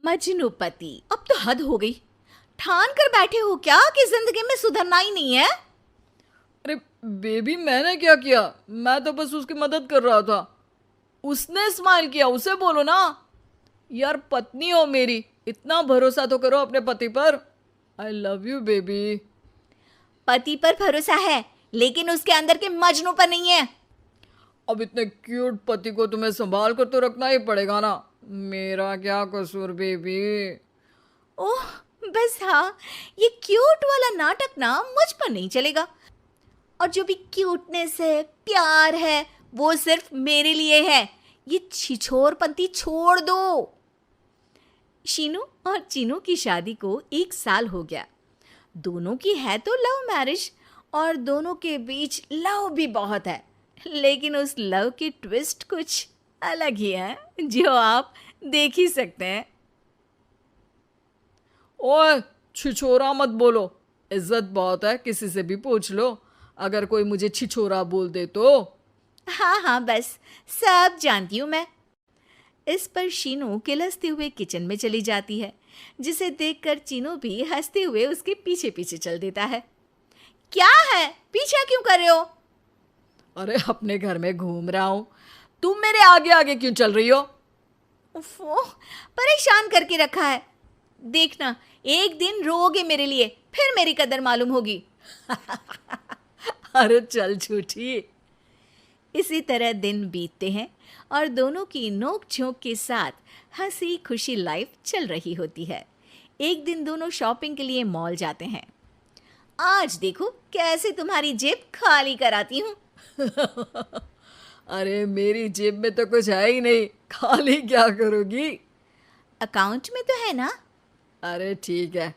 मजनूपति, अब तो हद हो गई। ठान कर बैठे हो क्या कि जिंदगी में सुधरना ही नहीं है? अरे बेबी, मैंने क्या किया? मैं तो बस उसकी मदद कर रहा था। उसने स्माइल किया, उसे बोलो ना। यार, पत्नी हो मेरी, इतना भरोसा तो करो अपने पति पर। I love you baby. पति पर भरोसा है लेकिन उसके अंदर के मजनू पर नहीं है। अब इतने क्यूट पति को तुम्हें संभाल कर तो रखना ही पड़ेगा ना। मेरा क्या कसूर बेबी? ओह बस हाँ, ये क्यूट वाला नाटक ना मुझ पर नहीं चलेगा। और जो भी क्यूटनेस है, प्यार है, वो सिर्फ मेरे लिए है। ये छिछोरपंती छोड़ दो। शीनू और चीनू की शादी को 1 साल हो गया। दोनों की है तो लव मैरिज और दोनों के बीच लव भी बहुत है, लेकिन उस लव की ट्विस्ट कुछ अलग ही है जो आप देख ही सकते हैं। ओए, छिछोरा मत बोलो। इज्जत बहुत है, किसी से भी पूछ लो। अगर कोई मुझे छिछोरा बोल दे तो। हाँ हाँ, बस सब जानती हूँ मैं। इस पर शीनू किलसते हुए किचन में चली जाती है, जिसे देखकर चीनू भी हंसते हुए उसके पीछे पीछे चल देता है। क्या है, पीछा क्यों कर रहे हो? अरे अपने घर में घूम रहा हूं, तुम मेरे आगे आगे क्यों चल रही हो? उफ़ो, परेशान करके रखा है। देखना, एक दिन रोओगे मेरे लिए, फिर मेरी कदर मालूम होगी। अरे चल झूठी। इसी तरह दिन बीतते हैं और दोनों की नोक झोंक के साथ हंसी खुशी लाइफ चल रही होती है। एक दिन दोनों शॉपिंग के लिए मॉल जाते हैं। आज देखो कैसे तुम्हारी जेब खाली कराती हूँ। अरे मेरी जेब में तो कुछ है ही नहीं, खाली क्या करोगी? अकाउंट में तो है ना? अरे ठीक है,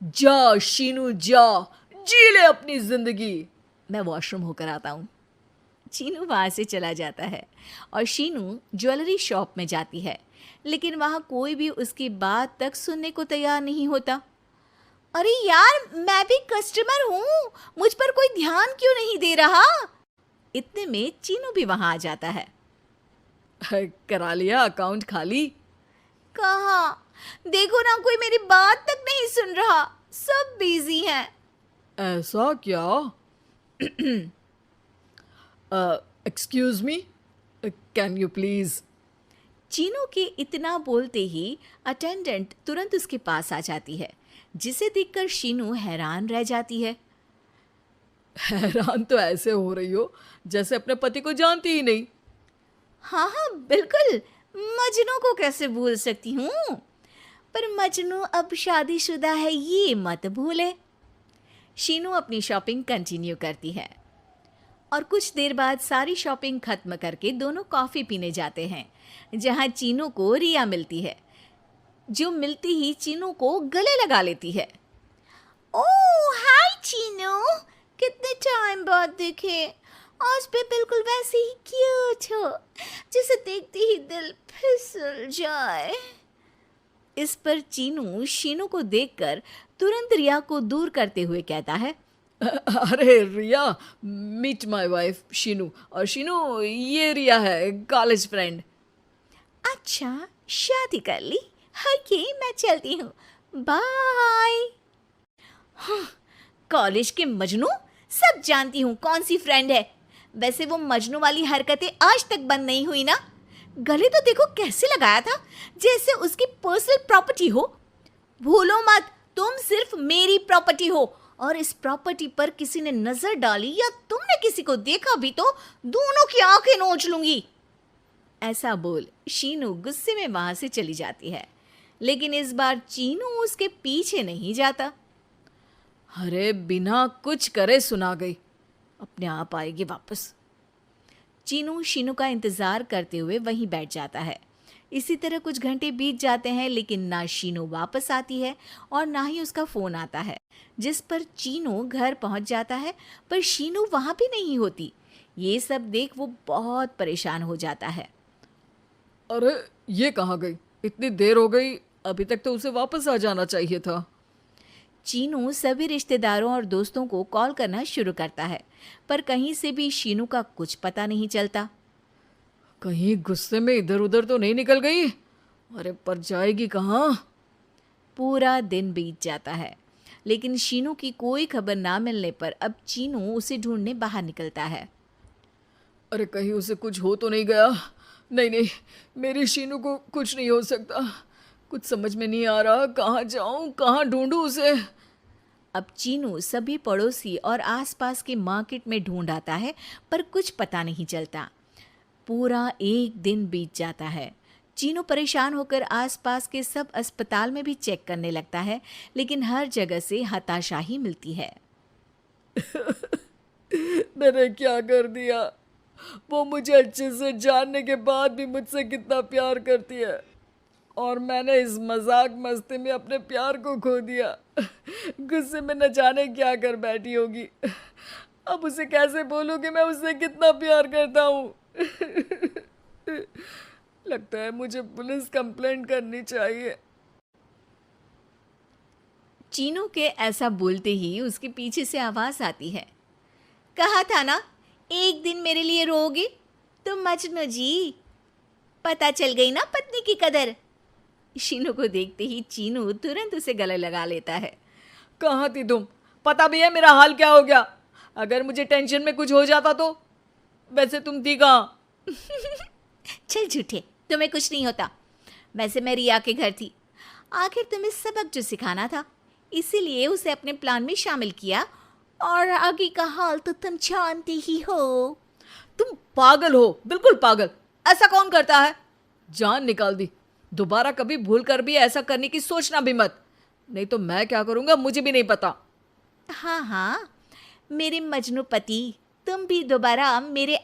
जा शीनू जा, जी ले अपनी जिंदगी। मैं वॉशरूम होकर आता हूँ। चीनू वहाँ से चला जाता है और शीनू ज्वेलरी शॉप में जाती है, लेकिन वहाँ कोई भी उसकी बात तक सुनने को तैयार नहीं होता। अरे यार, मैं भी कस्टमर हूँ, मुझ पर कोई ध्यान क्यों नहीं दे रहा? इतने में चीनू भी वहाँ आ जाता है। करा लिया अकाउंट खाली? कहाँ? देखो ना, कोई मेरी बात तक नहीं सुन रहा, सब बिजी हैं। ऐसा क्या? Excuse me, can you please? Chinu के इतना बोलते ही अटेंडेंट तुरंत उसके पास आ जाती है, जिसे देखकर शीनू हैरान रह जाती है। हैरान तो ऐसे हो रही हो जैसे अपने पति को जानती ही नहीं। हाँ हाँ बिल्कुल, मजनू को कैसे भूल सकती हूँ? पर मजनू अब शादीशुदा है, ये मत भूले। शीनू अपनी शॉपिंग कंटिन्यू करती है और कुछ देर बाद सारी शॉपिंग खत्म करके दोनों कॉफ़ी पीने जाते हैं, जहाँ चीनू को रिया मिलती है, जो मिलती ही चीनू को गले लगा लेती है। ओह हाय चीनू, कितने टाइम बाद देखे। आज भी बिल्कुल वैसे ही क्यूट हो, जिसे देखते ही दिल फिसल जाए। इस पर चीनू शीनू को देखकर तुरंत रिया को दूर करते हुए कहता है, अरे रिया, मीट माय वाइफ शीनू। और शीनू, ये रिया है, कॉलेज फ्रेंड। अच्छा शादी कर ली? ओके मैं चलती हूँ, बाय। कॉलेज के मजनू, सब जानती हूँ कौन सी फ्रेंड है। वैसे वो मजनू वाली हरकतें आज तक बंद नहीं हुई ना। गले तो देखो कैसे लगाया था, जैसे उसकी पर्सनल प्रॉपर्टी हो। भूलो मत, तुम सिर्फ मेरी प्रॉपर्टी हो, और इस प्रॉपर्टी पर किसी ने नजर डाली या तुमने किसी को देखा भी तो दोनों की आंखें नोच लूंगी। ऐसा बोल शीनू गुस्से में वहां से चली जाती है, लेकिन इस बार चीनू उसके पीछे नहीं जाता। अरे बिना कुछ करे सुना गई, अपने आप आएगी वापस। चीनू शीनू का इंतजार करते हुए वहीं बैठ जाता है। इसी तरह कुछ घंटे बीत जाते हैं, लेकिन ना शीनू वापस आती है और ना ही उसका फोन आता है, जिस पर चीनू घर पहुंच जाता है, पर शीनू वहां भी नहीं होती। ये सब देख वो बहुत परेशान हो जाता है। अरे ये कहाँ गई? इतनी देर हो गई, अभी तक तो उसे वापस आ जाना चाहिए था। चीनू सभी रिश्तेदारों और दोस्तों को कॉल करना शुरू करता है, पर कहीं से भी शीनू का कुछ पता नहीं चलता। कहीं गुस्से में इधर उधर तो नहीं निकल गई? अरे पर जाएगी कहाँ? पूरा दिन बीत जाता है, लेकिन शीनू की कोई खबर ना मिलने पर अब चीनू उसे ढूंढने बाहर निकलता है। अरे कहीं उसे कुछ हो तो नहीं गया? नहीं नहीं, मेरी शीनू को कुछ नहीं हो सकता। कुछ समझ में नहीं आ रहा, कहाँ जाऊँ, कहाँ ढूंढूं उसे। अब चीनू सभी पड़ोसी और आसपास के मार्केट में ढूंढ आता है, पर कुछ पता नहीं चलता। पूरा एक दिन बीत जाता है। चीनू परेशान होकर आसपास के सब अस्पताल में भी चेक करने लगता है, लेकिन हर जगह से हताशा ही मिलती है। मैंने क्या कर दिया? वो मुझे अच्छे से जानने के बाद भी मुझसे कितना प्यार करती है, और मैंने इस मजाक मस्ती में अपने प्यार को खो दिया। गुस्से में न जाने क्या कर बैठी होगी। अब उसे कैसे बोलूं कि मैं उससे कितना प्यार करता हूँ। लगता है मुझे पुलिस कंप्लेंट करनी चाहिए। चीनू के ऐसा बोलते ही उसके पीछे से आवाज आती है। कहा था ना, एक दिन मेरे लिए रोओगी तुम मजनू जी। पता चल गई ना पत्नी की कदर। शीनू को देखते ही चीनू तुरंत उसे गले लगा लेता है। कहाँ थी तुम? पता भी है मेरा हाल क्या हो गया? अगर मुझे टेंशन में कुछ हो जाता तो? वैसे तुम थी कहाँ? चल झूठे, तुम्हें कुछ नहीं होता। वैसे मैं रिया के घर थी। आखिर तुम्हें सबक जो सिखाना था, इसीलिए उसे अपने प्लान में शामिल किया, और आगे का हाल तो तुम जानते ही हो। तुम पागल हो, बिल्कुल पागल। ऐसा कौन करता है? जान निकाल दी। दोबारा कभी भूल कर भी ऐसा करने की सोचना भी मत, नहीं तो मैं क्या करूंगा मुझे भी नहीं पता। हाँ हाँ, मेरे मजनू पति, तुम भी दोबारा मेरे